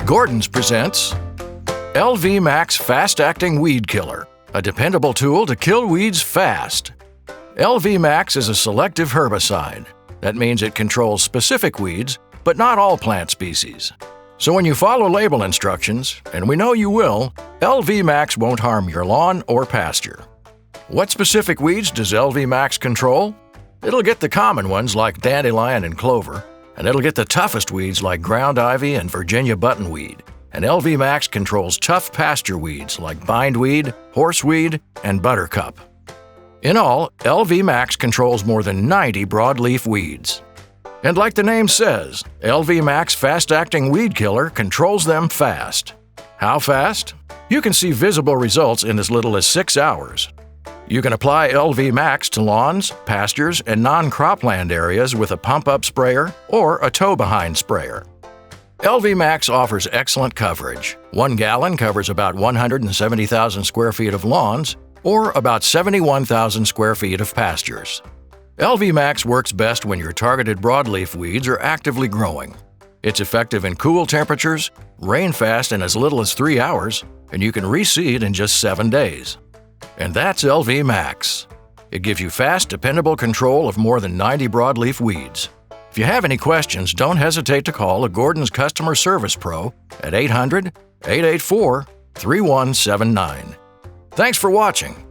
Gordon's presents LV Max Fast Acting Weed Killer, a dependable tool to kill weeds fast. LV Max is a selective herbicide. That means it controls specific weeds, but not all plant species. So when you follow label instructions, and we know you will, LV Max won't harm your lawn or pasture. What specific weeds does LV Max control? It'll get the common ones like dandelion and clover, and it'll get the toughest weeds like ground ivy and Virginia buttonweed. And LV Max controls tough pasture weeds like bindweed, horseweed, and buttercup. In all, LV Max controls more than 90 broadleaf weeds. And like the name says, LV Max Fast Acting Weed Killer controls them fast. How fast? You can see visible results in as little as 6 hours. You can apply LV Max to lawns, pastures, and non-cropland areas with a pump-up sprayer or a tow-behind sprayer. LV Max offers excellent coverage. 1 gallon covers about 170,000 square feet of lawns or about 71,000 square feet of pastures. LV Max works best when your targeted broadleaf weeds are actively growing. It's effective in cool temperatures, rain fast in as little as 3 hours, and you can reseed in just 7 days. And that's LV Max. It gives you fast, dependable control of more than 90 broadleaf weeds. If you have any questions, don't hesitate to call a Gordon's Customer Service Pro at 800-884-3179. Thanks for watching.